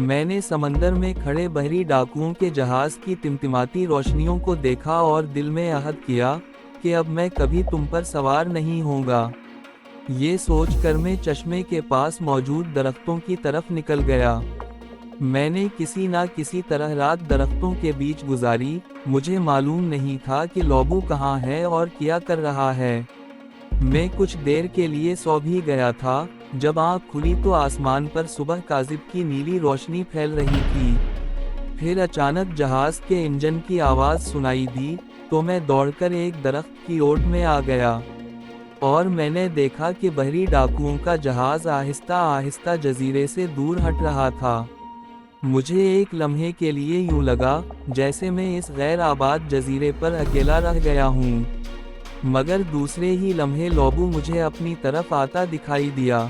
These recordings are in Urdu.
میں نے سمندر میں کھڑے بحری ڈاکوؤں کے جہاز کی ٹمٹماتی روشنیوں کو دیکھا اور دل میں عہد کیا کہ اب میں کبھی تم پر سوار نہیں ہوں گا۔ یہ سوچ کر میں چشمے کے پاس موجود درختوں کی طرف نکل گیا۔ میں نے کسی نہ کسی طرح رات درختوں کے بیچ گزاری۔ مجھے معلوم نہیں تھا کہ لوبو کہاں ہے اور کیا کر رہا ہے۔ میں کچھ دیر کے لیے سو بھی گیا تھا۔ جب آنکھ کھلی تو آسمان پر صبح کاذب کی نیلی روشنی پھیل رہی تھی۔ پھر اچانک جہاز کے انجن کی آواز سنائی دی، تو میں دوڑ کر ایک درخت کی اوٹ میں آ گیا، اور میں نے دیکھا کہ بحری ڈاکوؤں کا جہاز آہستہ آہستہ جزیرے سے دور ہٹ رہا تھا۔ مجھے ایک لمحے کے لیے یوں لگا جیسے میں اس غیر آباد جزیرے پر اکیلا رہ گیا ہوں، مگر دوسرے ہی لمحے لوبو مجھے اپنی طرف آتا دکھائی دیا۔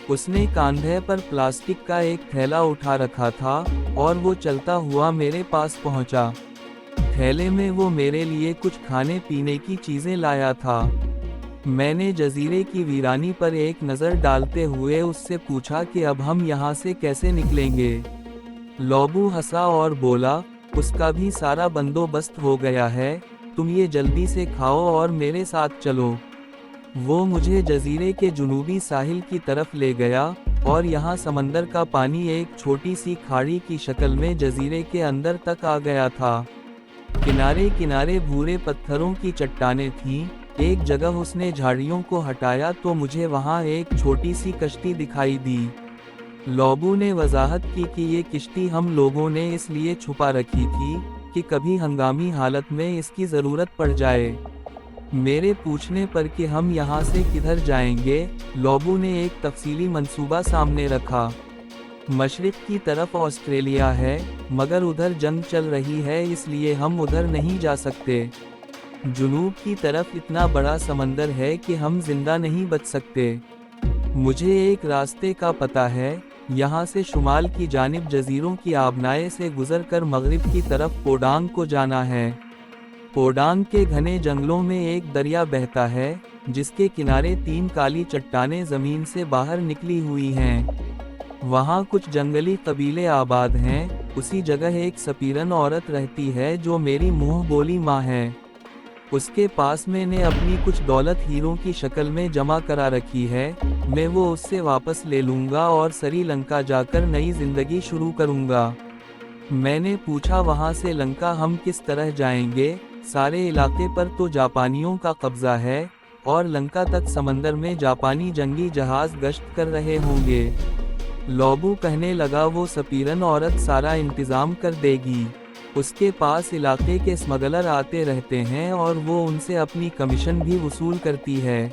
اس نے کاندھے پر پلاسٹک کا ایک تھیلا اٹھا رکھا تھا اور وہ چلتا ہوا میرے پاس پہنچا۔ تھیلے میں وہ میرے لیے کچھ کھانے پینے کی چیزیں لایا تھا۔ میں نے جزیرے کی ویرانی پر ایک نظر ڈالتے ہوئے اس سے پوچھا کہ اب ہم یہاں سے کیسے نکلیں گے؟ لوبو ہنسا اور بولا، اس کا بھی سارا بندوبست ہو گیا ہے، تم یہ جلدی سے کھاؤ اور میرے ساتھ چلو۔ وہ مجھے جزیرے کے جنوبی ساحل کی طرف لے گیا، اور یہاں سمندر کا پانی ایک چھوٹی سی کھاڑی کی شکل میں جزیرے کے اندر تک آ گیا تھا۔ کنارے کنارے بھورے پتھروں کی چٹانیں تھیں۔ ایک جگہ اس نے جھاڑیوں کو ہٹایا تو مجھے وہاں ایک چھوٹی سی کشتی دکھائی دی۔ لوبو نے وضاحت کی کہ یہ کشتی ہم لوگوں نے اس لیے چھپا رکھی تھی کہ کبھی ہنگامی حالت میں اس کی ضرورت پڑ جائے۔ میرے پوچھنے پر کہ ہم یہاں سے کدھر جائیں گے، لوبو نے ایک تفصیلی منصوبہ سامنے رکھا۔ مشرق کی طرف آسٹریلیا ہے، مگر ادھر جنگ چل رہی ہے، اس لیے ہم ادھر نہیں جا سکتے۔ جنوب کی طرف اتنا بڑا سمندر ہے کہ ہم زندہ نہیں بچ سکتے۔ مجھے ایک راستے کا پتہ ہے، یہاں سے شمال کی جانب جزیروں کی آبنائے سے گزر کر مغرب کی طرف پوڈانگ کو جانا ہے۔ پوڈانگ کے گھنے جنگلوں میں ایک دریا بہتا ہے، جس کے کنارے 3 کالی چٹانیں زمین سے باہر نکلی ہوئی ہیں۔ وہاں کچھ جنگلی قبیلے آباد ہیں۔ اسی جگہ ایک سپیرن عورت رہتی ہے جو میری منہ بولی ماں ہے۔ اس کے پاس میں نے اپنی کچھ دولت ہیروں کی شکل میں جمع کرا رکھی ہے۔ میں وہ اس سے واپس لے لوں گا اور سری لنکا جا کر نئی زندگی شروع کروں گا۔ میں نے پوچھا، وہاں سے لنکا ہم کس طرح جائیں گے؟ سارے علاقے پر تو جاپانیوں کا قبضہ ہے، اور لنکا تک سمندر میں جاپانی جنگی جہاز گشت کر رہے ہوں گے۔ لوبو کہنے لگا، وہ سپیرن عورت سارا انتظام کر دے گی۔ اس کے پاس علاقے کے اسمگلر آتے رہتے ہیں اور وہ ان سے اپنی کمیشن بھی وصول کرتی ہے۔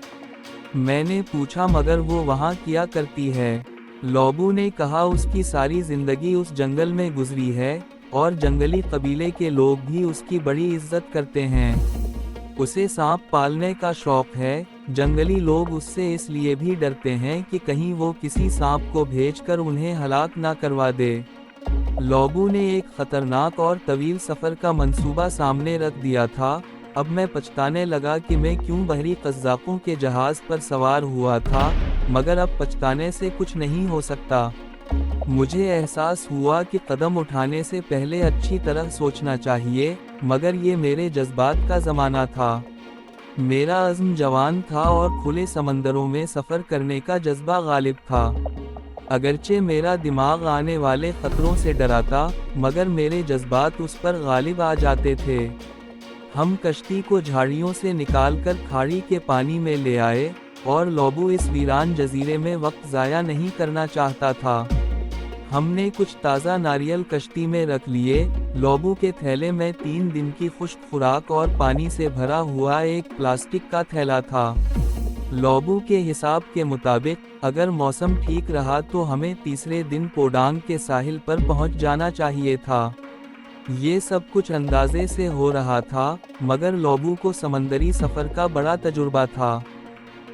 میں نے پوچھا، مگر وہ وہاں کیا کرتی ہے؟ لوبو نے کہا، اس کی ساری زندگی اس جنگل میں گزری ہے، اور جنگلی قبیلے کے لوگ بھی اس کی بڑی عزت کرتے ہیں۔ اسے سانپ پالنے کا شوق ہے۔ جنگلی لوگ اس سے اس لیے بھی ڈرتے ہیں کہ کہیں وہ کسی سانپ کو بھیج کر انہیں ہلاک نہ کروا دے۔ لوبو نے ایک خطرناک اور طویل سفر کا منصوبہ سامنے رکھ دیا تھا۔ اب میں پچھتانے لگا کہ میں کیوں بحری قزاقوں کے جہاز پر سوار ہوا تھا، مگر اب پچھتانے سے کچھ نہیں ہو سکتا۔ مجھے احساس ہوا کہ قدم اٹھانے سے پہلے اچھی طرح سوچنا چاہیے، مگر یہ میرے جذبات کا زمانہ تھا۔ میرا عزم جوان تھا اور کھلے سمندروں میں سفر کرنے کا جذبہ غالب تھا۔ اگرچہ میرا دماغ آنے والے خطروں سے ڈراتا، مگر میرے جذبات اس پر غالب آ جاتے تھے۔ ہم کشتی کو جھاڑیوں سے نکال کر کھاڑی کے پانی میں لے آئے، اور لوبو اس ویران جزیرے میں وقت ضائع نہیں کرنا چاہتا تھا۔ ہم نے کچھ تازہ ناریل کشتی میں رکھ لیے۔ لوبو کے تھیلے میں 3 دن کی خشک خوراک اور پانی سے بھرا ہوا ایک پلاسٹک کا تھیلا تھا۔ لوبو کے حساب کے مطابق اگر موسم ٹھیک رہا تو ہمیں تیسرے دن پوڈانگ کے ساحل پر پہنچ جانا چاہیے تھا۔ یہ سب کچھ اندازے سے ہو رہا تھا، مگر لوبو کو سمندری سفر کا بڑا تجربہ تھا۔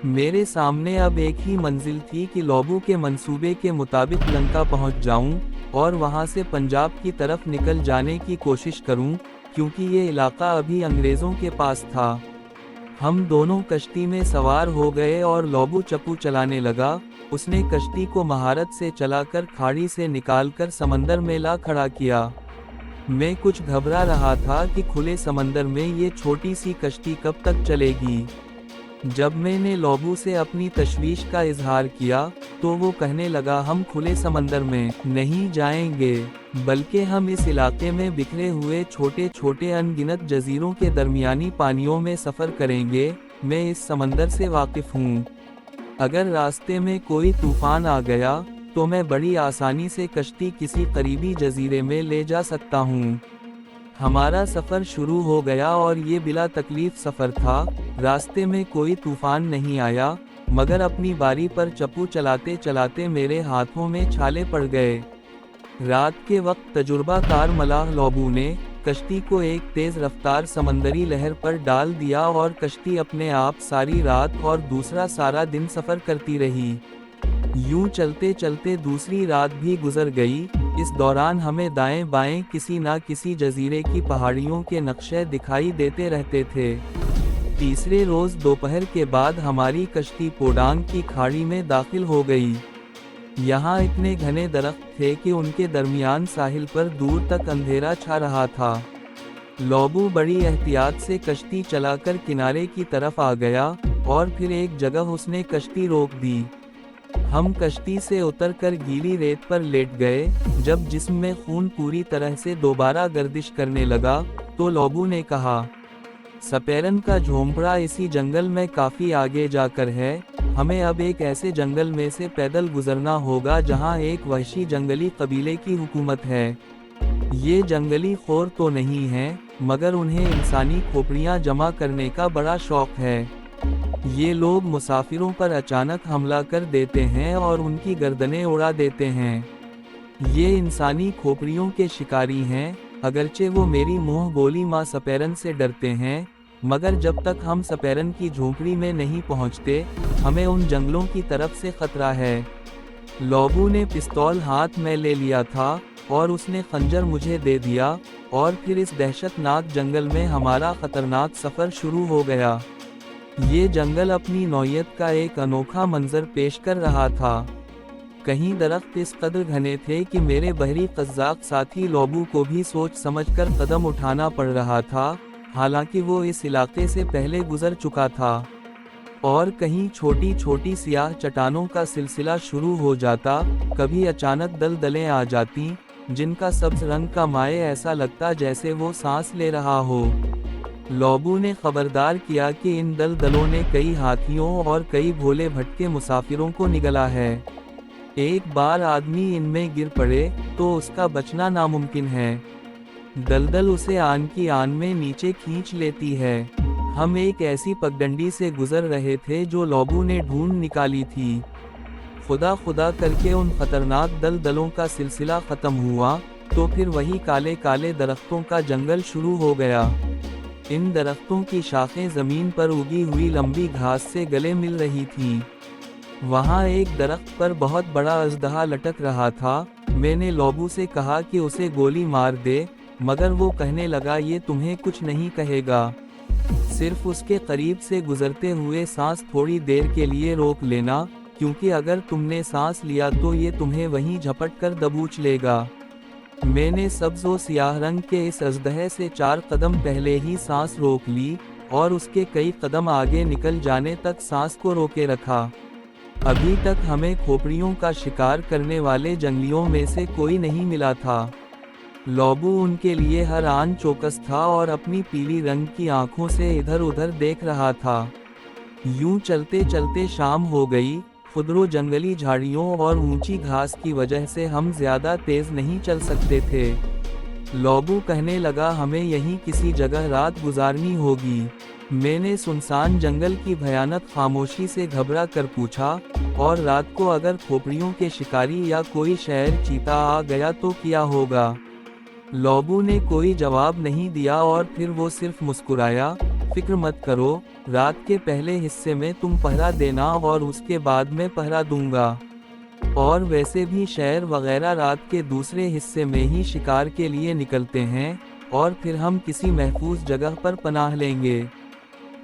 میرے سامنے اب ایک ہی منزل تھی کہ لوبو کے منصوبے کے مطابق لنکا پہنچ جاؤں، اور وہاں سے پنجاب کی طرف نکل جانے کی کوشش کروں، کیونکہ یہ علاقہ ابھی انگریزوں کے پاس تھا۔ ہم دونوں کشتی میں سوار ہو گئے اور لوبو چپو چلانے لگا۔ اس نے کشتی کو مہارت سے چلا کر کھاڑی سے نکال کر سمندر میں لا کھڑا کیا۔ میں کچھ گھبرا رہا تھا کہ کھلے سمندر میں یہ چھوٹی سی کشتی کب تک چلے گی۔ جب میں نے لوبو سے اپنی تشویش کا اظہار کیا تو وہ کہنے لگا، ہم کھلے سمندر میں نہیں جائیں گے، بلکہ ہم اس علاقے میں بکھرے ہوئے چھوٹے چھوٹے ان گنت جزیروں کے درمیانی پانیوں میں سفر کریں گے۔ میں اس سمندر سے واقف ہوں۔ اگر راستے میں کوئی طوفان آ گیا تو میں بڑی آسانی سے کشتی کسی قریبی جزیرے میں لے جا سکتا ہوں۔ ہمارا سفر شروع ہو گیا اور یہ بلا تکلیف سفر تھا۔ راستے میں کوئی طوفان نہیں آیا، مگر اپنی باری پر چپو چلاتے چلاتے میرے ہاتھوں میں چھالے پڑ گئے۔ رات کے وقت تجربہ کار ملاح لوبو نے کشتی کو ایک تیز رفتار سمندری لہر پر ڈال دیا اور کشتی اپنے آپ ساری رات اور دوسرا سارا دن سفر کرتی رہی۔ یوں چلتے چلتے دوسری رات بھی گزر گئی۔ اس دوران ہمیں دائیں بائیں کسی نہ کسی جزیرے کی پہاڑیوں کے نقشے دکھائی دیتے رہتے تھے۔ تیسرے روز دوپہر کے بعد ہماری کشتی پوڈانگ کی کھاڑی میں داخل ہو گئی۔ یہاں اتنے گھنے درخت تھے کہ ان کے درمیان ساحل پر دور تک اندھیرا چھا رہا تھا۔ لوبو بڑی احتیاط سے کشتی چلا کر کنارے کی طرف آ گیا اور پھر ایک جگہ اس نے کشتی روک دی۔ ہم کشتی سے اتر کر گیلی ریت پر لیٹ گئے۔ جب جسم میں خون پوری طرح سے دوبارہ گردش کرنے لگا تو لوبو نے کہا، سپیرن کا جھونپڑا اسی جنگل میں کافی آگے جا کر ہے۔ ہمیں اب ایک ایسے جنگل میں سے پیدل گزرنا ہوگا جہاں ایک وحشی جنگلی قبیلے کی حکومت ہے۔ یہ جنگلی خور تو نہیں ہیں، مگر انہیں انسانی کھوپڑیاں جمع کرنے کا بڑا شوق ہے۔ یہ لوگ مسافروں پر اچانک حملہ کر دیتے ہیں اور ان کی گردنیں اڑا دیتے ہیں۔ یہ انسانی کھوپڑیوں کے شکاری ہیں۔ اگرچہ وہ میری منہ بولی ماں سپیرن سے ڈرتے ہیں، مگر جب تک ہم سپیرن کی جھونپڑی میں نہیں پہنچتے، ہمیں ان جنگلوں کی طرف سے خطرہ ہے۔ لوبو نے پستول ہاتھ میں لے لیا تھا اور اس نے خنجر مجھے دے دیا، اور پھر اس دہشت ناک جنگل میں ہمارا خطرناک سفر شروع ہو گیا۔ یہ جنگل اپنی نوعیت کا ایک انوکھا منظر پیش کر رہا تھا۔ کہیں درخت اس قدر گھنے تھے کہ میرے بحری قزاق ساتھی لوبو کو بھی سوچ سمجھ کر قدم اٹھانا پڑ رہا تھا، حالانکہ وہ اس علاقے سے پہلے گزر چکا تھا۔ اور کہیں چھوٹی چھوٹی سیاہ چٹانوں کا سلسلہ شروع ہو جاتا، کبھی اچانک دلدلیں آ جاتی جن کا سبز رنگ کا مائع ایسا لگتا جیسے وہ سانس لے رہا ہو۔ لوبو نے خبردار کیا کہ ان دلدلوں نے کئی ہاتھیوں اور کئی بھولے بھٹکے مسافروں کو نگلا ہے۔ ایک بار آدمی ان میں گر پڑے تو اس کا بچنا ناممکن ہے۔ دلدل اسے آن کی آن میں نیچے کھینچ لیتی ہے۔ ہم ایک ایسی پگڈنڈی سے گزر رہے تھے جو لوبو نے ڈھونڈ نکالی تھی۔ خدا خدا کر کے ان خطرناک دلدلوں کا سلسلہ ختم ہوا تو پھر وہی کالے کالے درختوں کا جنگل شروع ہو گیا۔ ان درختوں کی شاخیں زمین پر اگی ہوئی لمبی گھاس سے گلے مل رہی تھیں۔ وہاں ایک درخت پر بہت بڑا اژدہا لٹک رہا تھا۔ میں نے لوبو سے کہا کہ اسے گولی مار دے، مگر وہ کہنے لگا، یہ تمہیں کچھ نہیں کہے گا، صرف اس کے قریب سے گزرتے ہوئے سانس تھوڑی دیر کے لیے روک لینا، کیونکہ اگر تم نے سانس لیا تو یہ تمہیں وہیں جھپٹ کر دبوچ لے گا۔ میں نے سبز و سیاہ رنگ کے اس اژدہے سے 4 قدم پہلے ہی سانس روک لی اور اس کے کئی قدم آگے نکل جانے تک سانس کو روکے رکھا۔ ابھی تک ہمیں کھوپڑیوں کا شکار کرنے والے جنگلیوں میں سے کوئی نہیں ملا تھا۔ لوبو ان کے لیے ہر آن چوکس تھا اور اپنی پیلی رنگ کی آنکھوں سے ادھر ادھر دیکھ رہا تھا۔ یوں چلتے چلتے شام ہو گئی۔ خضرو جنگلی جھاڑیوں اور اونچی گھاس کی وجہ سے ہم زیادہ تیز نہیں چل سکتے تھے۔ لوبو کہنے لگا، ہمیں یہیں کسی جگہ رات گزارنی ہوگی۔ میں نے سنسان جنگل کی بھیانک خاموشی سے گھبرا کر پوچھا، اور رات کو اگر کھوپڑیوں کے شکاری یا کوئی شہر چیتا آ گیا تو کیا ہوگا؟ لوبو نے کوئی جواب نہیں دیا اور پھر وہ صرف مسکرایا۔ فکر مت کرو، رات کے پہلے حصے میں تم پہرا دینا اور اس کے بعد میں پہرا دوں گا۔ اور ویسے بھی شہر وغیرہ رات کے دوسرے حصے میں ہی شکار کے لیے نکلتے ہیں، اور پھر ہم کسی محفوظ جگہ پر پناہ لیں گے۔